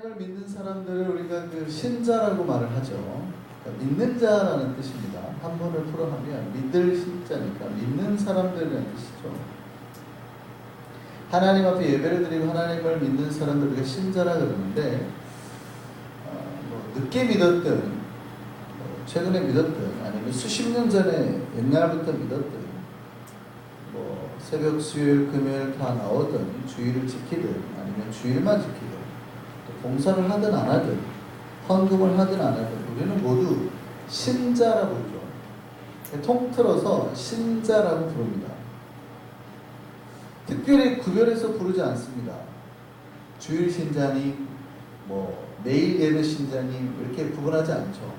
하나님을 믿는 사람들을 우리가 그 신자라고 말을 하죠. 그러니까 믿는 자라는 뜻입니다. 한문을 풀어하면 믿을 신자니까 믿는 사람들이라는 뜻이죠. 하나님 앞에 예배를 드리고 하나님을 믿는 사람들 우리가 신자라 그러는데 늦게 믿었든 최근에 믿었든 아니면 수십 년 전에 옛날부터 믿었든 새벽 수요일 금요일 다 나오든 주일을 지키든 아니면 주일만 지키든 또 봉사를 하든 안 하든 헌금을 하든 안 하든 우리는 모두 신자라고 부르죠. 통틀어서 신자라고 부릅니다. 특별히 구별해서 부르지 않습니다. 주일 신자님, 매일 예배 신자님 이렇게 구분하지 않죠.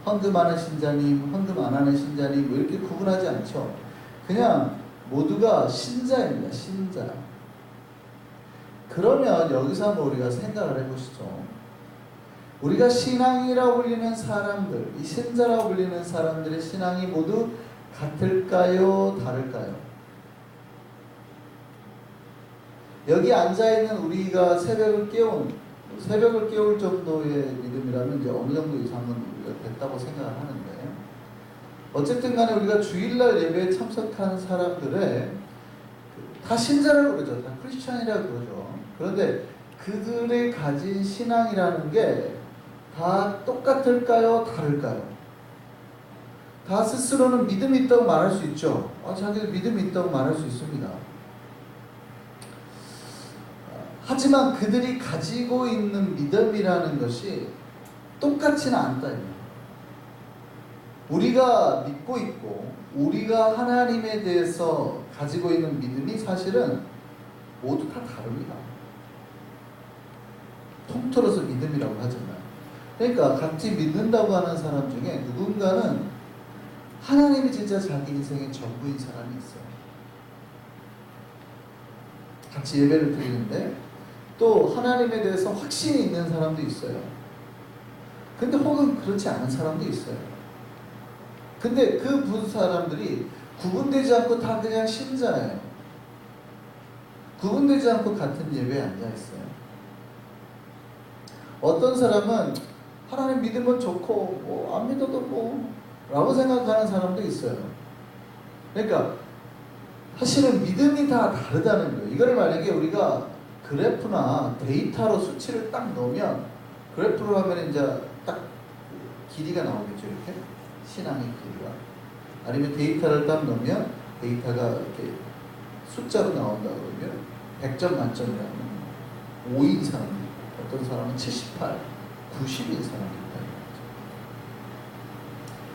헌금하는 신자님, 헌금 안 하는 신자님 이렇게 구분하지 않죠. 그냥 모두가 신자입니다. 신자. 그러면 여기서 한번 우리가 생각을 해보시죠. 우리가 신앙이라고 불리는 사람들, 이 신자라고 불리는 사람들의 신앙이 모두 같을까요? 다를까요? 여기 앉아있는 우리가 새벽을 깨울 정도의 믿음이라면 이제 어느 정도 이상은 우리가 됐다고 생각을 하는데, 어쨌든 간에 우리가 주일날 예배에 참석한 사람들의 다 신자라고 그러죠. 다 크리스찬이라고 그러죠. 그런데 그들이 가진 신앙이라는 게 다 똑같을까요? 다를까요? 다 스스로는 믿음이 있다고 말할 수 있죠. 자기들 믿음이 있다고 말할 수 있습니다. 하지만 그들이 가지고 있는 믿음이라는 것이 똑같지는 않다. 우리가 믿고 있고 우리가 하나님에 대해서 가지고 있는 믿음이 사실은 모두 다 다릅니다. 통틀어서 믿음이라고 하잖아요. 그러니까 같이 믿는다고 하는 사람 중에 누군가는 하나님이 진짜 자기 인생의 전부인 사람이 있어요. 같이 예배를 드리는데 또 하나님에 대해서 확신이 있는 사람도 있어요. 근데 혹은 그렇지 않은 사람도 있어요. 근데 그 사람들이 구분되지 않고 다 그냥 신자예요. 구분되지 않고 같은 예배에 앉아있어요. 어떤 사람은 하나님 믿으면 좋고 안 믿어도 라고 생각하는 사람도 있어요. 그러니까 사실은 믿음이 다 다르다는 거예요. 이거를 만약에 우리가 그래프나 데이터로 수치를 딱 넣으면, 그래프로 하면 이제 딱 길이가 나오겠죠. 이렇게 신앙의 길이가. 아니면 데이터를 딱 넣으면 데이터가 이렇게 숫자로 나온다 그러면 100점 만점이라면 5인 사람이 있고 어떤 사람은 78, 90인 사람이 있다.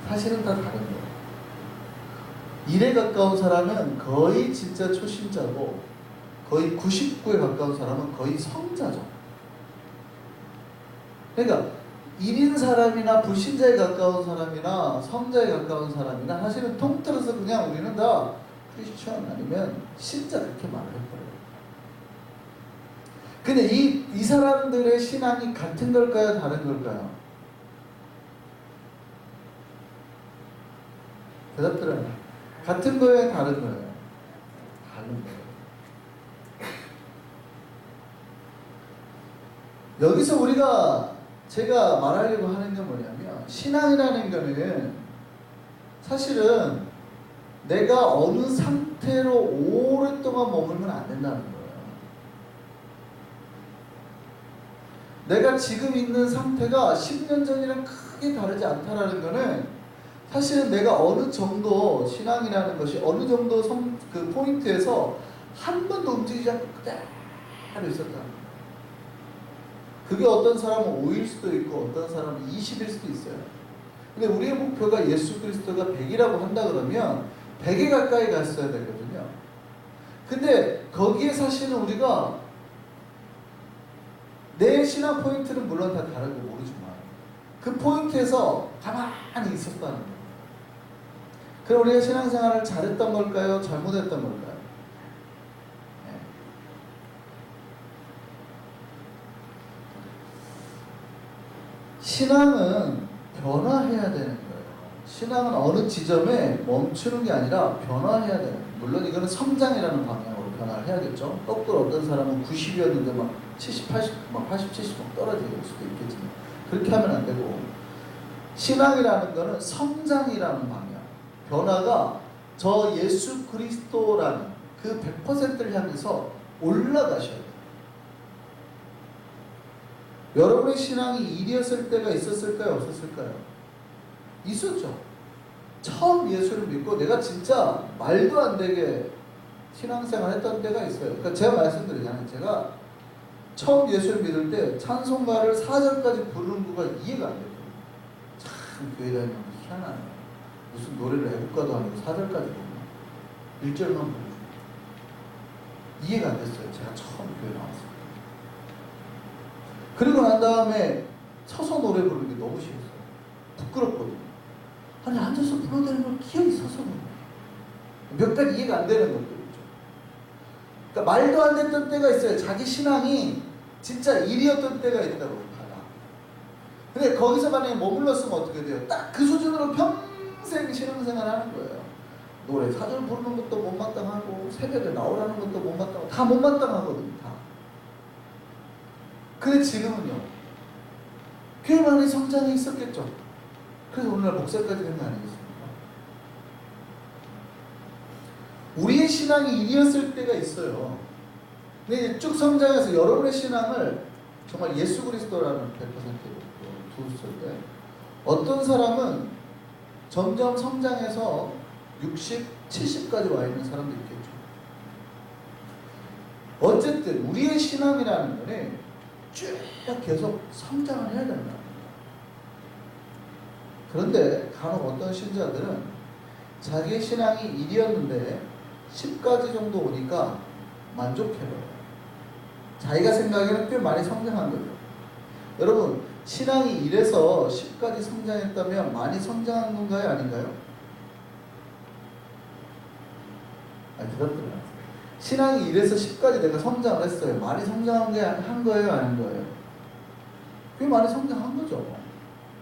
사실은 다 다른 거예요. 1에 가까운 사람은 거의 진짜 초신자고 거의 99에 가까운 사람은 거의 성자죠. 그러니까 1인 사람이나 불신자에 가까운 사람이나 성자에 가까운 사람이나 사실은 통틀어서 그냥 우리는 다 크리스천 아니면 신자 그렇게 말을 해버려요. 근데 이 사람들의 신앙이 같은 걸까요? 다른 걸까요? 대답 들어요. 같은 거예요? 다른 거예요? 다른 거예요. 여기서 제가 말하려고 하는 건 뭐냐면, 신앙이라는 거는 사실은 내가 어느 상태로 오랫동안 머물면 안 된다는 거예요. 내가 지금 있는 상태가 10년 전이랑 크게 다르지 않다라는 거는 사실은 내가 어느 정도 신앙이라는 것이 어느 정도 그 포인트에서 한 번도 움직이지 않고 그대로 있었다는 거예요. 그게 어떤 사람은 5일 수도 있고 어떤 사람은 20일 수도 있어요. 근데 우리의 목표가 예수 그리스도가 100이라고 한다 그러면 100에 가까이 갔어야 되거든요. 근데 거기에 사실은 우리가 내 신앙 포인트는 물론 다 다르고 모르지만 그 포인트에서 가만히 있었다는 거예요. 그럼 우리가 신앙생활을 잘했던 걸까요? 잘못했던 걸까요? 네. 신앙은 변화해야 되는 거예요. 신앙은 어느 지점에 멈추는 게 아니라 변화해야 돼요. 물론 이거는 성장이라는 방향으로 변화를 해야겠죠. 거꾸로 어떤 사람은 90이었는데 막 70, 80, 막 80, 70 떨어질 수도 있겠지만 그렇게 하면 안 되고 신앙이라는 거는 성장이라는 방향, 변화가 저 예수 그리스도라는 그 100%를 향해서 올라가셔야 돼요. 여러분의 신앙이 일이었을 때가 있었을까요? 없었을까요? 있었죠. 처음 예수를 믿고 내가 진짜 말도 안 되게 신앙생활 했던 때가 있어요. 그러니까 제가 말씀드리잖아요. 제가 처음 예수를 믿을 때 찬송가를 4절까지 부르는 거가 이해가 안 돼요. 참 교회 다니면 희한하네요. 무슨 노래를 애국가도 아니고 4절까지 부르나? 1절만 부르죠. 이해가 안 됐어요. 제가 처음 교회 나왔을 때. 그리고 난 다음에 서서 노래 부르는 게 너무 싫었어요. 부끄럽거든요. 아니 앉아서 불러야 되는 걸 기어이 서서 부르는 몇 가지 이해가 안 되는 것들이죠. 그러니까 말도 안 됐던 때가 있어요. 자기 신앙이 진짜 일이었던 때가 있다고 하다. 근데 거기서 만약에 머물렀으면 어떻게 돼요? 딱 그 수준으로 평생 신앙생활 하는 거예요. 노래 4절 부르는 것도 못마땅하고 새벽에 나오라는 것도 못마땅하고 다 못마땅하거든요. 다. 근데 지금은요. 꽤 많은 성장이 있었겠죠. 그래서 오늘날 목사까지 된 거 아니겠습니까? 우리의 신앙이 일이었을 때가 있어요. 근데 쭉 성장해서 여러분의 신앙을 정말 예수 그리스도라는 100%로 두었을 때 어떤 사람은 점점 성장해서 60, 70까지 와 있는 사람도 있겠죠. 어쨌든 우리의 신앙이라는 거는 쭉 계속 성장을 해야 된다. 그런데 간혹 어떤 신자들은 자기의 신앙이 1이었는데 10까지 정도 오니까 만족해요. 자기가 생각에는 꽤 많이 성장한 거죠. 여러분, 신앙이 1에서 10까지 성장했다면 많이 성장한 건가요? 아닌가요? 아니, 대답들어요. 신앙이 1에서 10까지 내가 성장을 했어요. 많이 성장한 게 한 거예요? 아닌 거예요? 꽤 많이 성장한 거죠.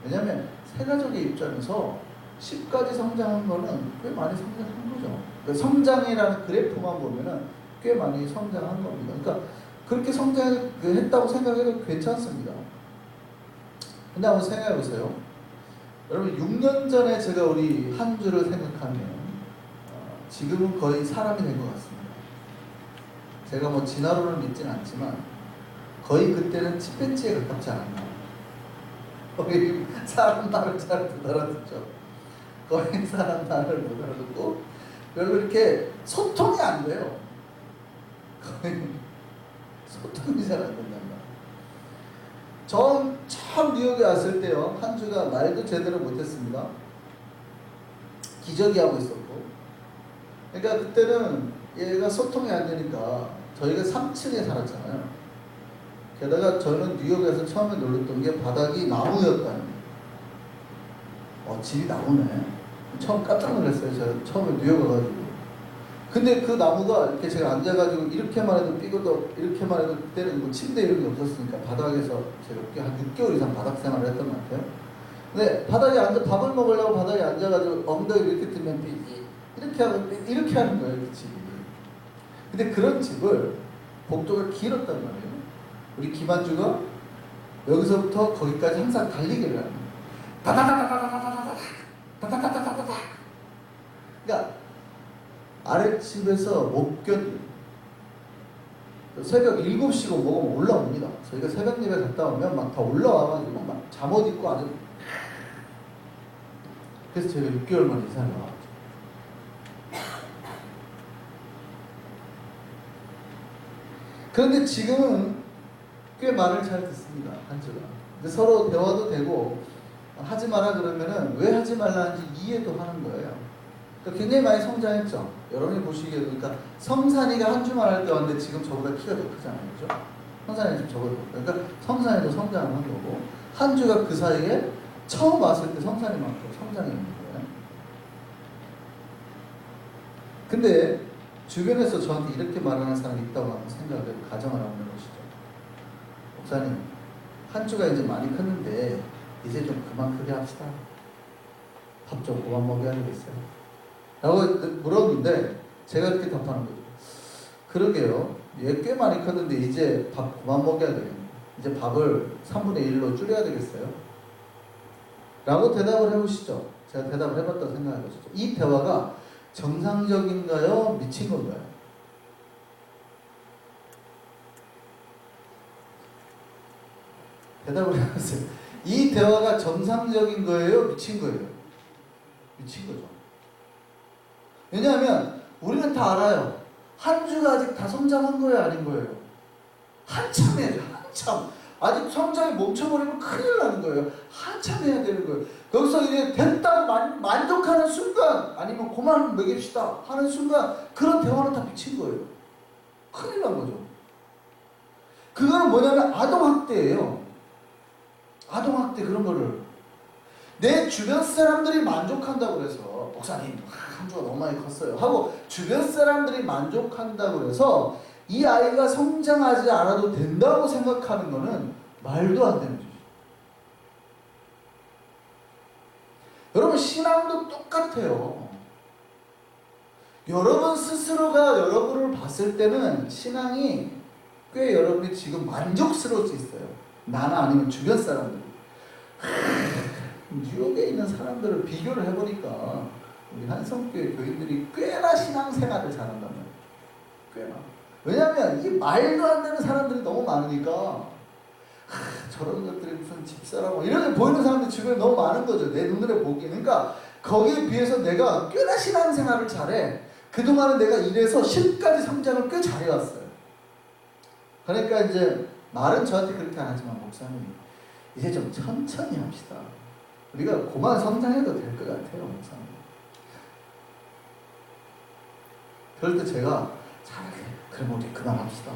왜냐하면 세가족의 입장에서 10까지 성장한 거는 꽤 많이 성장한 거죠. 그러니까 성장이라는 그래프만 보면은 꽤 많이 성장한 겁니다. 그러니까 그렇게 성장했다고 생각해도 괜찮습니다. 근데 한번 생각해 보세요. 여러분 6년 전에 제가 우리 한 주를 생각하면 지금은 거의 사람이 된 것 같습니다. 제가 뭐 진화론을 믿지는 않지만 거의 그때는 침팬지에 가깝지 않았나. 거의 사람 말을 잘 못 알아듣죠. 거의 사람 말을 못 알아듣고 별로 이렇게 소통이 안 돼요. 거의 소통이 잘 안 된단 말이에요. 전 처음 뉴욕에 왔을 때요, 한 주가 말도 제대로 못했습니다. 기저귀 하고 있었고. 그러니까 그때는 얘가 소통이 안 되니까 저희가 3층에 살았잖아요. 게다가 저는 뉴욕에서 처음에 놀랐던 게 바닥이 나무였다는 집이 나무네. 처음 깜짝 놀랐어요. 제가 처음에 뉴욕 와가지고. 근데 그 나무가 이렇게 제가 앉아가지고 이렇게만 해도 삐고도 이렇게만 해도 그때는 뭐 침대 이런 게 없었으니까 바닥에서 제가 한 6개월 이상 바닥 생활을 했던 것 같아요. 근데 바닥에 앉아 밥을 먹으려고 바닥에 앉아가지고 엉덩이를 이렇게 뜨면 이렇게 하고 이렇게 하는 거예요. 그 집이. 근데 그런 집을 복도가 길었단 말이에요. 우리 김한주가 여기서부터 거기까지 항상 달리기를 하는 거예요. 다다다다다다다다다 다다다다다다다. 그러니까 아랫집에서 못 견뎌요. 새벽 7시고 뭐고 올라옵니다. 저희가 새벽 예배 갔다 오면 막 다 올라와가지고 막 잠옷 입고 아주. 그래서 저희가 6개월 만에 이사를 나왔죠. 그런데 지금은 꽤 말을 잘 듣습니다. 한주가. 서로 대화도 되고 하지 마라 그러면은 왜 하지 말라는지 이해도 하는 거예요. 그러니까 굉장히 많이 성장했죠. 여러분이 보시기에도. 그러니까 성산이가 한 주만 할 때 왔는데 지금 저보다 키가 더 크잖아요. 그죠? 성산이 지금 저보다 더 크고. 그러니까 성산이도 성장을 한 거고 한 주가 그 사이에 처음 왔을 때 성산이만큼 성장이 있는 거예요. 근데 주변에서 저한테 이렇게 말하는 사람이 있다고 한번 생각을 해서 가정을 한번 해보시죠. 목사님, 한 주가 이제 많이 컸는데 이제 좀 그만 크게 합시다. 밥 좀 그만 먹여야 되겠어요. 라고 물었는데 제가 이렇게 답하는 거죠. 그러게요. 얘 꽤 많이 컸는데 이제 밥 그만 먹여야 되겠네. 이제 밥을 3분의 1로 줄여야 되겠어요? 라고 대답을 해보시죠. 제가 대답을 해봤다고 생각해 보시죠. 이 대화가 정상적인가요? 미친 건가요? 대답을 해보세요. 이 대화가 정상적인 거예요? 미친 거예요? 미친 거죠. 왜냐하면 우리는 다 알아요. 한 주가 아직 다 성장한 거예요? 아닌 거예요? 한참 해야죠. 한참. 아직 성장이 멈춰버리면 큰일 나는 거예요. 한참 해야 되는 거예요. 여기서 이제 됐다고 만족하는 순간, 아니면 그만 먹입시다 하는 순간, 그런 대화는 다 미친 거예요. 큰일 난 거죠. 그거는 뭐냐면 아동학대예요. 아동학대 그런 거를. 내 주변 사람들이 만족한다고 해서, 목사님, 한 주가 너무 많이 컸어요. 하고, 주변 사람들이 만족한다고 해서, 이 아이가 성장하지 않아도 된다고 생각하는 거는 말도 안 되는 짓이죠. 여러분, 신앙도 똑같아요. 여러분 스스로가 여러분을 봤을 때는 신앙이 꽤 여러분이 지금 만족스러울 수 있어요. 나나 아니면 주변 사람들. 뉴욕에 있는 사람들을 비교를 해보니까 우리 한성교회 교인들이 꽤나 신앙생활을 잘한단 말이에요. 꽤나. 왜냐하면 이 말도 안 되는 사람들이 너무 많으니까 저런 것들이 무슨 집사라고 이렇게 보이는 사람들이 주변에 너무 많은 거죠. 내 눈으로 보기에. 그러니까 거기에 비해서 내가 꽤나 신앙생활을 잘해. 그동안은 내가 이래서 10까지 성장을 꽤 잘해왔어요. 그러니까 이제 말은 저한테 그렇게 안 하지만 목사님 이제 좀 천천히 합시다. 우리가 그만 성장해도 될 것 같아요. 목사님. 그럴 때 제가 그럼 우리 그만합시다.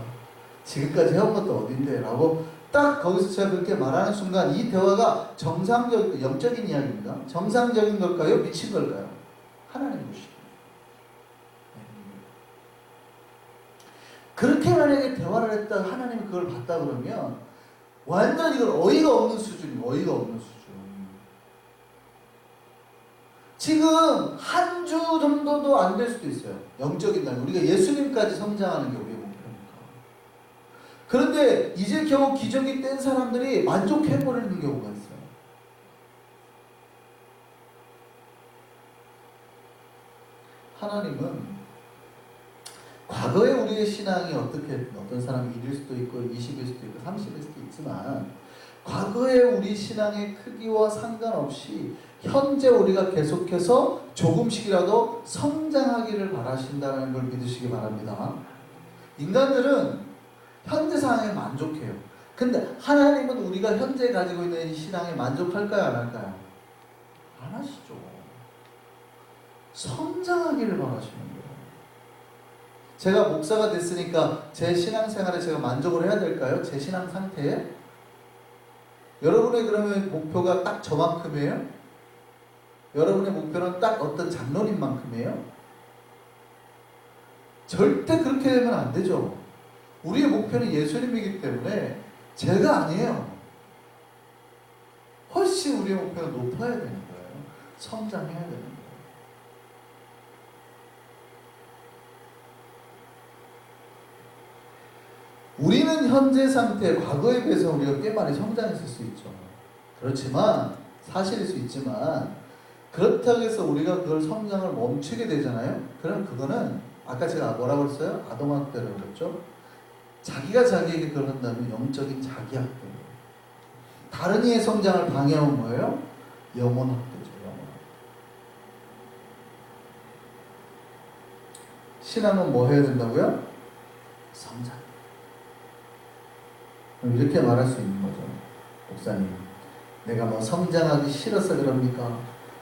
지금까지 해온 것도 어딘데? 라고 딱 거기서 제가 그렇게 말하는 순간 이 대화가 정상적, 영적인 이야기입니다. 정상적인 걸까요? 미친 걸까요? 하나님 보시고. 그렇게 만약에 대화를 했다, 하나님이 그걸 봤다 그러면 완전 이건 어이가 없는 수준이에요. 어이가 없는 수준. 지금 한 주 정도도 안 될 수도 있어요. 영적인 날. 우리가 예수님까지 성장하는 게 우리의 목표니까. 그런데 이제 겨우 기저귀 뗀 사람들이 만족해버리는 경우가 있어요. 하나님은 과거에 우리의 신앙이 어떻게 어떤 사람이 1일 수도 있고 20일 수도 있고 30일 수도 있지만 과거에 우리 신앙의 크기와 상관없이 현재 우리가 계속해서 조금씩이라도 성장하기를 바라신다는 걸 믿으시기 바랍니다. 인간들은 현재 상황에 만족해요. 근데 하나님은 우리가 현재 가지고 있는 이 신앙에 만족할까요? 안 할까요? 안 하시죠. 성장하기를 바라시는 거예요. 제가 목사가 됐으니까 제 신앙생활에 제가 만족을 해야 될까요? 제 신앙 상태에? 여러분의 그러면 목표가 딱 저만큼이에요? 여러분의 목표는 딱 어떤 장로님 만큼이에요? 절대 그렇게 되면 안 되죠. 우리의 목표는 예수님이기 때문에 제가 아니에요. 훨씬 우리의 목표는 높아야 되는 거예요. 성장해야 되는 거예요. 우리는 현재 상태, 과거에 비해서 우리가 꽤 많이 성장했을 수 있죠. 그렇지만, 사실일 수 있지만, 그렇다고 해서 우리가 그걸 성장을 멈추게 되잖아요? 그럼 그거는, 아까 제가 뭐라고 했어요? 아동학대라고 그랬죠? 자기가 자기에게 그걸 한다면 영적인 자기학대예요. 다른 이의 성장을 방해하면 뭐예요? 영혼학대죠, 영혼학대. 신앙은 뭐 해야 된다고요? 성장. 이렇게 말할 수 있는 거죠. 목사님, 내가 뭐 성장하기 싫어서 그럽니까?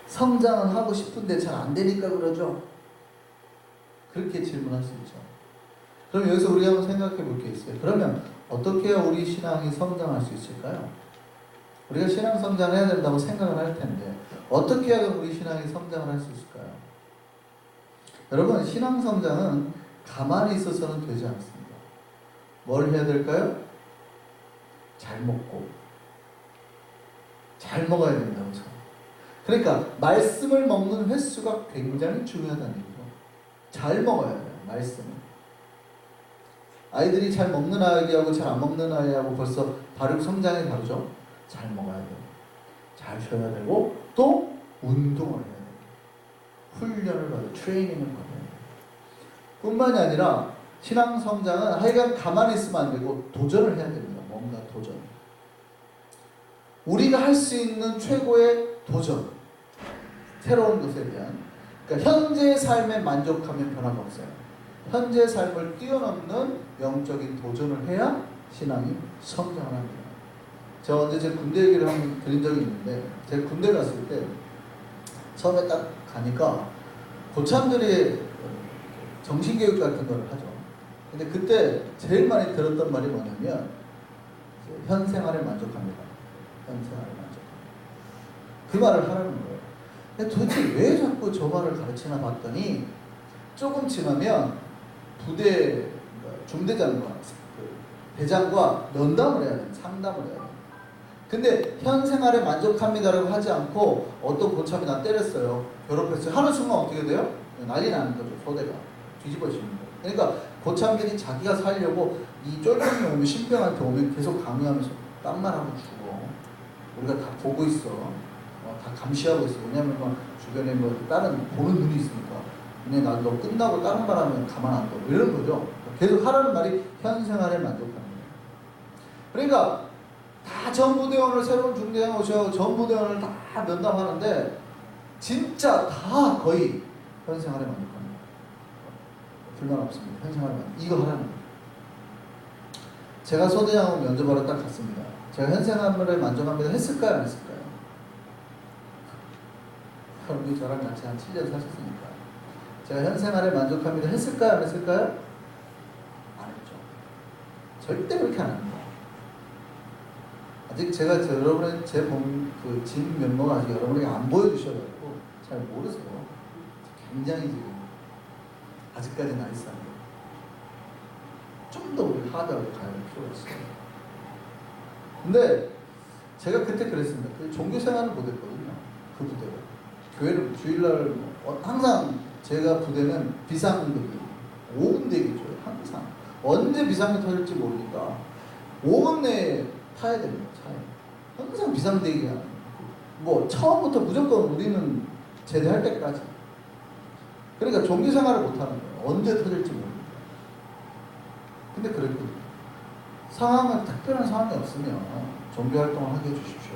성장은 하고 싶은데 잘 안 되니까 그러죠? 그렇게 질문할 수 있죠. 그럼 여기서 우리 한번 생각해 볼 게 있어요. 그러면 어떻게 해야 우리 신앙이 성장할 수 있을까요? 우리가 신앙 성장을 해야 된다고 생각을 할 텐데 어떻게 해야 우리 신앙이 성장을 할 수 있을까요? 여러분, 신앙 성장은 가만히 있어서는 되지 않습니다. 뭘 해야 될까요? 잘 먹고 잘 먹어야 된다고 생각합니다. 그러니까 말씀을 먹는 횟수가 굉장히 중요하다는 얘기죠. 잘 먹어야 돼요. 말씀을. 아이들이 잘 먹는 아이하고 잘 안 먹는 아이하고 벌써 발육 성장이 다르죠. 잘 먹어야 돼요. 잘 쉬어야 되고 또 운동을 해야 돼요. 훈련을 받아요. 트레이닝을 받아요. 뿐만이 아니라 신앙 성장은 하여간 가만히 있으면 안 되고 도전을 해야 됩니다. 뭔가 도전. 우리가 할 수 있는 최고의 도전. 새로운 것에 대한. 그러니까 현재의 삶에 만족하면 변화가 없어요. 현재의 삶을 뛰어넘는 영적인 도전을 해야 신앙이 성장을 합니다. 제가 언제 제 군대 얘기를 한번 드린 적이 있는데, 제가 군대 갔을 때 처음에 딱 가니까 고참들이 정신교육 같은 걸 하죠. 근데 그때 제일 많이 들었던 말이 뭐냐면 현 생활에 만족합니다. 현 생활에 만족합니다. 그 말을 하라는 거예요. 근데 도대체 왜 자꾸 저 말을 가르치나 봤더니 조금 지나면 부대 중대장과 대장과 면담을 해야 돼요. 상담을 해야 돼요. 근데 현 생활에 만족합니다라고 하지 않고 어떤 고참이 나 때렸어요. 괴롭혔어요. 하는 순간 어떻게 돼요? 난리 나는 거죠. 소대가. 뒤집어지는 거예요. 그러니까 고참들이 자기가 살려고 이 쫄병이 오면 신병한테 오면 계속 강요하면서 딴 말하고 죽어. 우리가 다 보고 있어. 다 감시하고 있어. 왜냐면 막 주변에 뭐 다른 보는 눈이 있으니까. 근데 나 너 끝나고 다른 말 하면 가만 안 둬. 이런 거죠. 계속 하라는 말이 현 생활에 만족하는 거예요. 그러니까 다 전부대원을 새로운 중대장 오셔 전부대원을 다 면담하는데 진짜 다 거의 현 생활에 만족합니다. 불만 없습니다. 현 생활에 이거 하라는 거예요. 제가 소대장하고 면접하러 딱 갔습니다. 제가 현 생활에 만족합니다 했을까요? 안 했을까요? 여러분이 저랑 같이 한 7년 사셨으니까 제가 현 생활에 만족합니다 했을까요? 안 했을까요? 안 했죠. 절대 그렇게 안 합니다. 아직 제가 여러분의 제 진 면모가 아직 여러분에게 안 보여주셔가지고 잘 모르세요. 굉장히 지금 아직까지 나이스합니다. 좀 더 우리 하드하게 가야 할 필요가 있어요. 근데 제가 그때 그랬습니다. 그 종교 생활을 못했거든요. 그 부대가. 교회를 주일날 항상 제가 부대는 비상대기 5분 대기죠. 항상 언제 비상이 터질지 모르니까 5분 내에 타야 됩니다. 차에. 항상 비상대기야. 뭐 처음부터 무조건 우리는 제대할 때까지. 그러니까 종교 생활을 못하는 거예요. 언제 터질지 모르니까. 근데 그랬거든요. 상황은 특별한 상황이 없으면 종교 활동을 하게 해주십시오.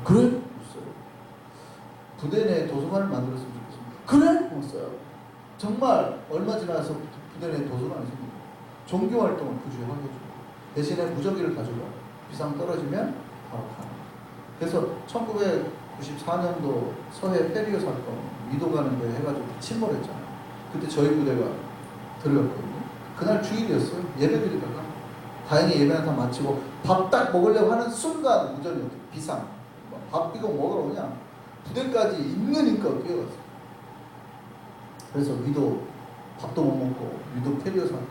그래? 없어요. 부대 내에 도서관을 만들었으면 좋겠습니다. 그래? 없어요. 정말 얼마 지나서 부대 내에 도서관이 생깁니다. 종교 활동을 그 주에 하게 해줘요. 대신에 무전기를 가져가. 비상 떨어지면 바로 가는. 그래서 1994년도 서해 페리오 사건 위도 가는 데 해가지고 침몰했잖아요. 그때 저희 부대가 들어갔거든요. 그날 주일이었어요. 예배 드리다가 다행히 예배는 다 마치고 밥 딱 먹으려고 하는 순간 무전이 비상. 밥 이거 먹으러 오냐? 부대까지 있느니까 뛰어갔어요. 그래서 위도 밥도 못 먹고 위도 페리오 사건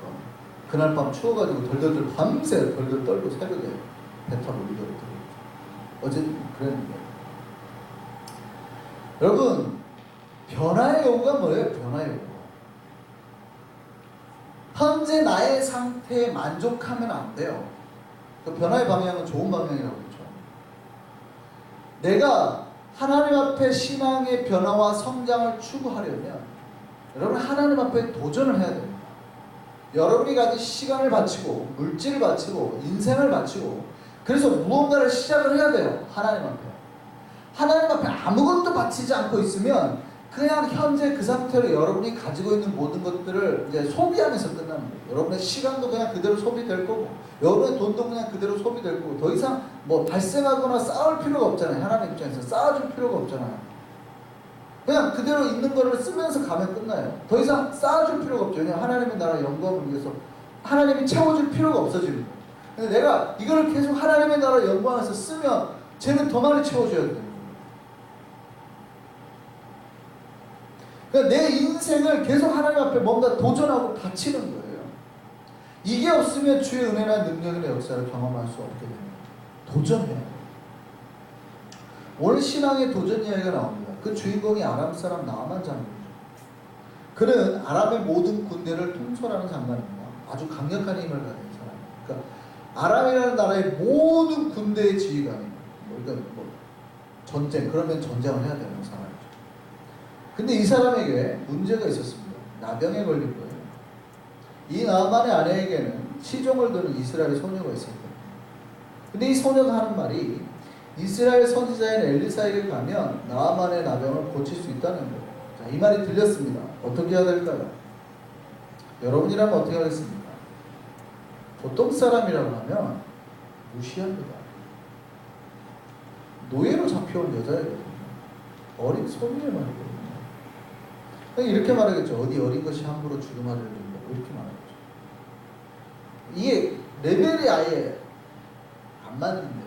그날 밤 추워가지고 덜덜덜 밤새 덜덜 떨고 새벽에 배 타고 위도를 들어갔죠. 어제 그랬는데 여러분 변화의 요구가 뭐예요? 변화의 요구. 현재 나의 상태에 만족하면 안 돼요. 그 변화의 방향은 좋은 방향이라고 그러죠. 내가 하나님 앞에 신앙의 변화와 성장을 추구하려면 여러분 하나님 앞에 도전을 해야 됩니다. 여러분이 가진 시간을 바치고 물질을 바치고 인생을 바치고 그래서 무언가를 시작을 해야 돼요. 하나님 앞에. 하나님 앞에 아무것도 바치지 않고 있으면 그냥 현재 그 상태로 여러분이 가지고 있는 모든 것들을 이제 소비하면서 끝나는 거예요. 여러분의 시간도 그냥 그대로 소비될 거고 여러분의 돈도 그냥 그대로 소비될 거고 더 이상 뭐 발생하거나 쌓을 필요가 없잖아요. 하나님 입장에서 쌓아줄 필요가 없잖아요. 그냥 그대로 있는 거를 쓰면서 가면 끝나요. 더 이상 쌓아줄 필요가 없죠. 그냥 하나님의 나라 영광을 위해서 하나님이 채워줄 필요가 없어지는 거예요. 근데 내가 이거를 계속 하나님의 나라 영광에서 쓰면 쟤는 더 많이 채워줘야 돼요. 그러니까 내 인생을 계속 하나님 앞에 뭔가 도전하고 바치는 거예요. 이게 없으면 주의 은혜나 능력이나 역사를 경험할 수 없게 됩니다. 도전해야 돼요. 오늘 신앙의 도전 이야기가 나옵니다. 그 주인공이 아람 사람 나아만 장군이죠. 그는 아람의 모든 군대를 통솔하는 장관입니다. 아주 강력한 힘을 가진 아람이라는 나라의 모든 군대의 지휘관이 이건 전쟁, 그러면 전쟁을 해야 되는 사람이죠. 근데 이 사람에게 문제가 있었습니다. 나병에 걸린 거예요. 이 나만의 아내에게는 시종을 드는 이스라엘 소녀가 있었거든요. 근데 이 소녀가 하는 말이 이스라엘 선지자인 엘리사에게 가면 나만의 나병을 고칠 수 있다는 거예요. 자, 이 말이 들렸습니다. 어떻게 해야 될까요? 여러분이라면 어떻게 하겠습니까? 보통 사람이라고 하면 무시합니다. 노예로 잡혀온 여자애거든요. 어린 소녀의 말이거든요. 이렇게 말하겠죠. 어디 어린 것이 함부로 죽음하를 준다고 이렇게 말하겠죠. 이게 레벨이 아예 안 맞는데.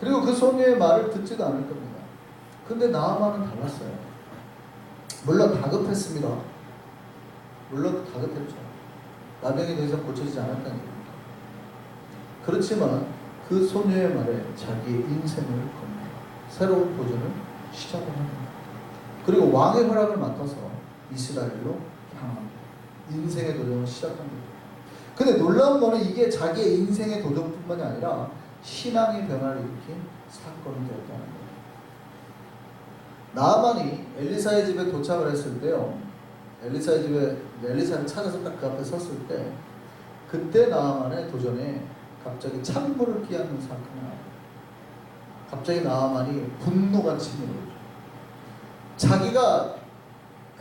그리고 그 소녀의 말을 듣지도 않을 겁니다. 근데 나아만은 달랐어요. 물론 다급했습니다. 물론 다급했죠. 나병이 더 이상 고쳐지지 않았다는 얘기입니다. 그렇지만 그 소녀의 말에 자기의 인생을 겁니다. 새로운 도전을 시작을 합니다. 그리고 왕의 허락을 맡아서 이스라엘로 향합니다. 인생의 도전을 시작합니다. 근데 놀라운 거는 이게 자기의 인생의 도전뿐만이 아니라 신앙의 변화를 일으킨 사건이 되었다는 거예요. 나아만이 엘리사의 집에 도착을 했을 때요. 엘리사의 집에 엘리사를 찾아서 딱 그 앞에 섰을 때 그때 나아만의 도전에 갑자기 찬물을 끼얹는 사건이 나와요. 갑자기 나아만이 분노가 치밀어오죠. 자기가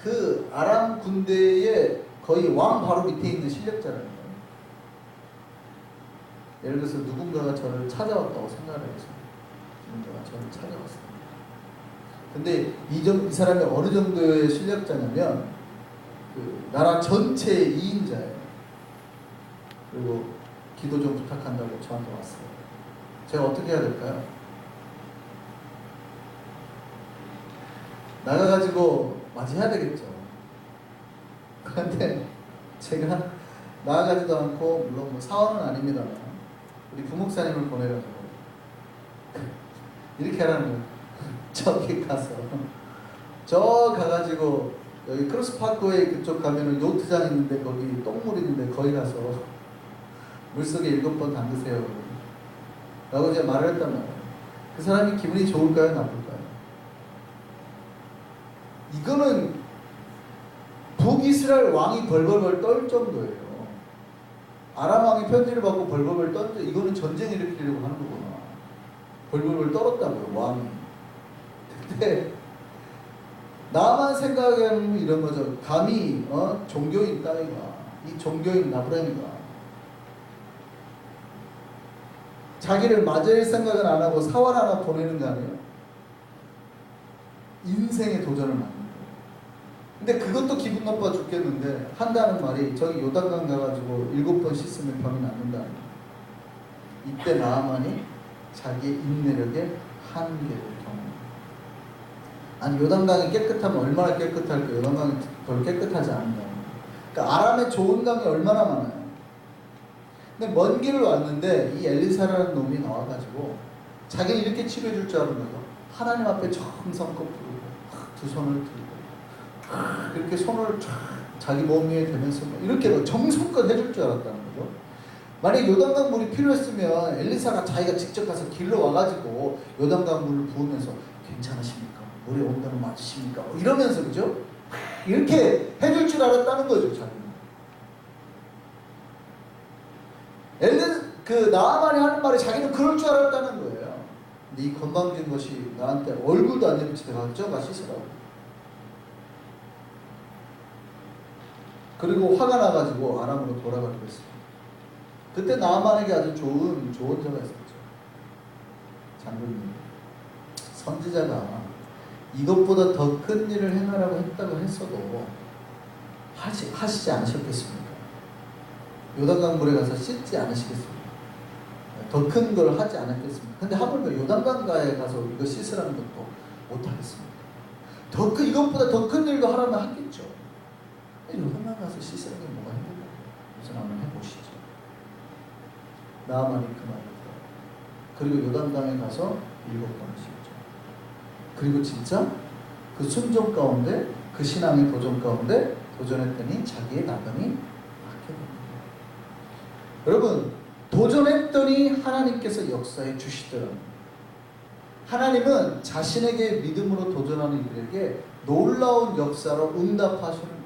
그 아람 군대의 거의 왕 바로 밑에 있는 실력자라는 거예요. 예를 들어서 누군가가 저를 찾아왔다고 생각을 해보세요. 누군가가 저를 찾아왔어요. 근데 이 사람이 어느 정도의 실력자냐면 그 나라 전체의 2인자예요. 그리고 기도 좀 부탁한다고 저한테 왔어요. 제가 어떻게 해야 될까요? 나가가지고 맞이해야 되겠죠. 그런데 제가 나아가지도 않고 물론 뭐 사원은 아닙니다만 우리 부목사님을 보내가지고 이렇게 하라는 거예요. 저기 가서 저 가가지고 여기 크로스파크웨이 그쪽 가면은 요트장 있는데 거기 똥물 있는데 거기 가서 물속에 7번 담그세요 라고 제가 말을 했단 말이에요. 그 사람이 기분이 좋을까요? 나쁠까요? 이거는 북이스라엘 왕이 벌벌벌 떨 정도예요. 아람 왕이 편지를 받고 벌벌벌 떨 이거는 전쟁 일으키려고 하는 거구나. 벌벌벌 떨었다고요, 왕이. 근데 나만 생각하면 이런 거죠. 감히 종교인 따위가, 이 종교인 나부랭이가 자기를 맞을 생각은 안 하고 사원 하나 보내는 거 아니에요? 인생의 도전을 맞는 거예요. 근데 그것도 기분 나빠 죽겠는데 한다는 말이 저기 요단강 가가지고 7번 씻으면 병이 낫는다. 이때 나아만이 자기의 인내력의 한계를 경험합니다. 아니 요단강이 깨끗하면 얼마나 깨끗할까? 요단강이 별로 깨끗하지 않은다. 그러니까 아람의 좋은 강이 얼마나 많아요. 근데 먼 길을 왔는데 이 엘리사라는 놈이 나와가지고 자기는 이렇게 치료해줄 줄 아는 거죠. 하나님 앞에 정성껏 부르고 두 손을 들고 이렇게 손을 자기 몸 위에 대면서 이렇게 정성껏 해줄 줄 알았다는 거죠. 만약 요단강 물이 필요했으면 엘리사가 자기가 직접 가서 길러 와가지고 요단강 물을 부으면서 괜찮으십니까? 물의 온도는 맞으십니까? 이러면서 그죠? 이렇게 해줄 줄 알았다는 거죠, 자기는. 그 나아만이 하는 말이 자기는 그럴 줄 알았다는 거예요. 근데 이 건방진 것이 나한테 얼굴도 안 내비치다가 저가 씻으라고. 그리고 화가 나가지고 아람으로 돌아가기로 했습니다. 그때 나아만에게 아주 좋은 자가 있었죠. 장군님, 선지자가 이것보다 더 큰 일을 행하라고 했다고 했어도 하시지 않으셨겠습니까? 요단강 물에 가서 씻지 않으시겠습니까? 더 큰 걸 하지 않았겠습니까? 근데 하물며 요단강가에 가서 이거 씻으라는 것도 못하겠습니까? 이것보다 더 큰 일도 하라면 하겠죠. 요단강 가서 씻으라는 게 뭐가 힘들까요? 우선 한번 해보시죠. 나아만이 그 말을 들어요. 그리고 요단강에 가서 7번을 씻죠. 그리고 진짜 그 순종 가운데, 그 신앙의 도전 가운데 도전했더니 자기의 나병이 낫게 됩니다. 여러분, 도전했더니 하나님께서 역사해 주시더랍니다. 하나님은 자신에게 믿음으로 도전하는 이들에게 놀라운 역사로 응답하시는 거예요.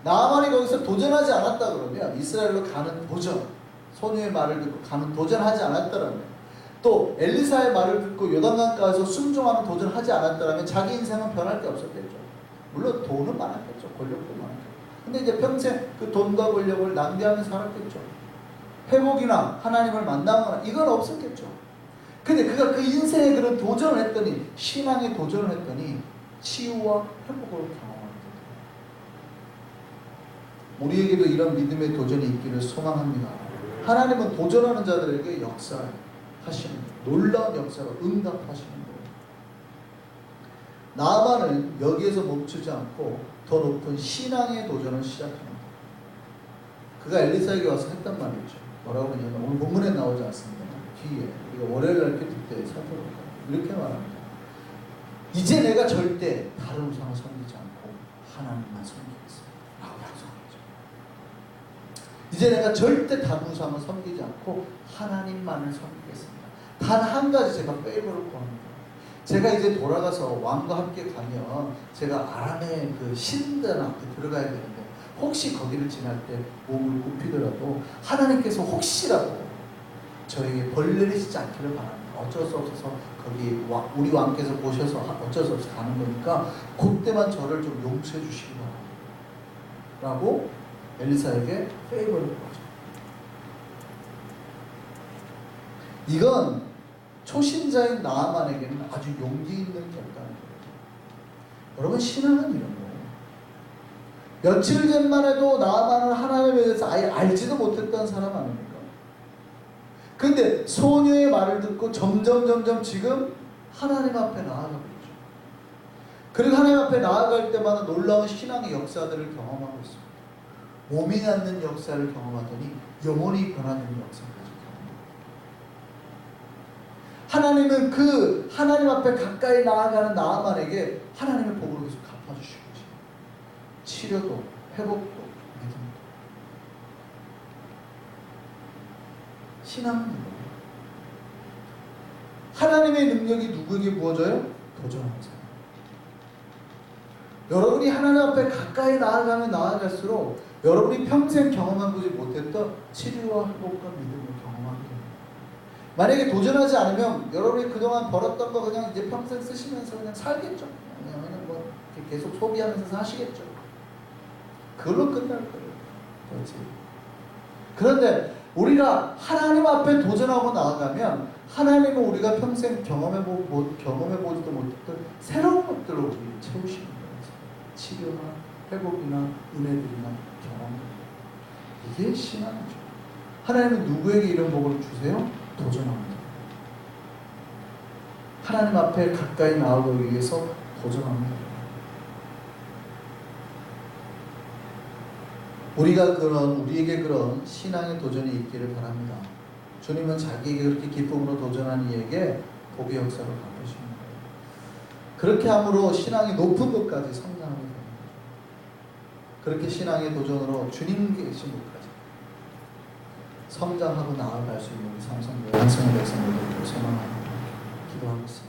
나아만이 거기서 도전하지 않았다 그러면, 이스라엘로 가는 도전, 소녀의 말을 듣고 가는 도전하지 않았다라면, 또 엘리사의 말을 듣고 요단강가에서 순종하는 도전하지 않았다라면 자기 인생은 변할 게 없었겠죠. 물론 돈은 많았겠죠. 권력도 많았겠죠. 근데 이제 평생 그 돈과 권력을 낭비하면서 살았겠죠. 회복이나 하나님을 만나거나 이건 없었겠죠. 근데 그가 그 인생에 그런 도전을 했더니, 신앙에 도전을 했더니 치유와 회복을 경험합니다. 우리에게도 이런 믿음의 도전이 있기를 소망합니다. 하나님은 도전하는 자들에게 역사하시는, 놀라운 역사로 응답하시는 거예요. 나아만은 여기에서 멈추지 않고 더 높은 신앙의 도전을 시작합니다. 그가 엘리사에게 와서 했단 말이죠. 뭐라고 하냐면, 오늘 본문에 나오지 않습니다. 뒤에 우리가 월요일 날 때 살펴볼까요? 이렇게 말합니다. 이제 내가 절대 다른 우상을 섬기지 않고 하나님만 섬기겠습니다. 라고 약속하죠. 이제 내가 절대 다른 우상을 섬기지 않고 하나님만을 섬기겠습니다. 단 한 가지 제가 페이버를 구합니다. 제가 이제 돌아가서 왕과 함께 가면 제가 아람의 그 신들 앞에 들어가야 되는데, 혹시 거기를 지날 때 몸을 굽히더라도 하나님께서 혹시라도 저에게 벌 내리시지 않기를 바랍니다. 어쩔 수 없어서 거기 우리 왕께서 보셔서 어쩔 수 없이 가는 거니까 그때만 저를 좀 용서해 주시기 바랍니다. 라고 엘리사에게 페이버를 구하죠. 이건 초신자인 나아만에게는 아주 용기 있는 결단인 거예요. 여러분, 신앙은 이런 거예요. 며칠 전만 해도 나아만은 하나님에 대해서 아예 알지도 못했던 사람 아닙니까? 근데 소녀의 말을 듣고 점점 지금 하나님 앞에 나아가고 있죠. 그리고 하나님 앞에 나아갈 때마다 놀라운 신앙의 역사들을 경험하고 있습니다. 몸이 낫는 역사를 경험하더니 영혼이 변화되는 역사까지 경험합니다. 하나님은 그 하나님 앞에 가까이 나아가는 나아만에게 하나님의 복으로 계속 갚아주시고 계십니다. 치료도, 회복도, 믿음도. 신앙은 이거예요. 하나님의 능력이 누구에게 부어져요? 도전하는 사람. 여러분이 하나님 앞에 가까이 나아가면 나아갈수록 여러분이 평생 경험해보지 못했던 치료와 회복과 믿음을 경험하게 됩니다. 만약에 도전하지 않으면 여러분이 그동안 벌었던 거 그냥 이제 평생 쓰시면서 그냥 살겠죠. 그냥 뭐 계속 소비하면서 사시겠죠. 그걸로 끝날 거예요. 그렇지. 그런데 우리가 하나님 앞에 도전하고 나아가면 하나님은 우리가 평생 경험해보지도 못했던 새로운 것들로 우리를 채우시는 거예요. 치료나 회복이나 은혜들이나 경험. 이게 신앙이죠. 하나님은 누구에게 이런 복을 주세요? 도전합니다. 하나님 앞에 가까이 나아가기 위해서 도전합니다. 우리에게 그런 신앙의 도전이 있기를 바랍니다. 주님은 자기에게 그렇게 기쁨으로 도전한 이에게 복의 역사를 갚으시는 거예요. 그렇게 함으로 신앙이 높은 것까지 성장하게 됩니다. 그렇게 신앙의 도전으로 주님 계신 곳까지 성장하고 나아갈 수 있는 우리 삼성교회 한성의 백성들을 소망합니다. 기도하겠습니다.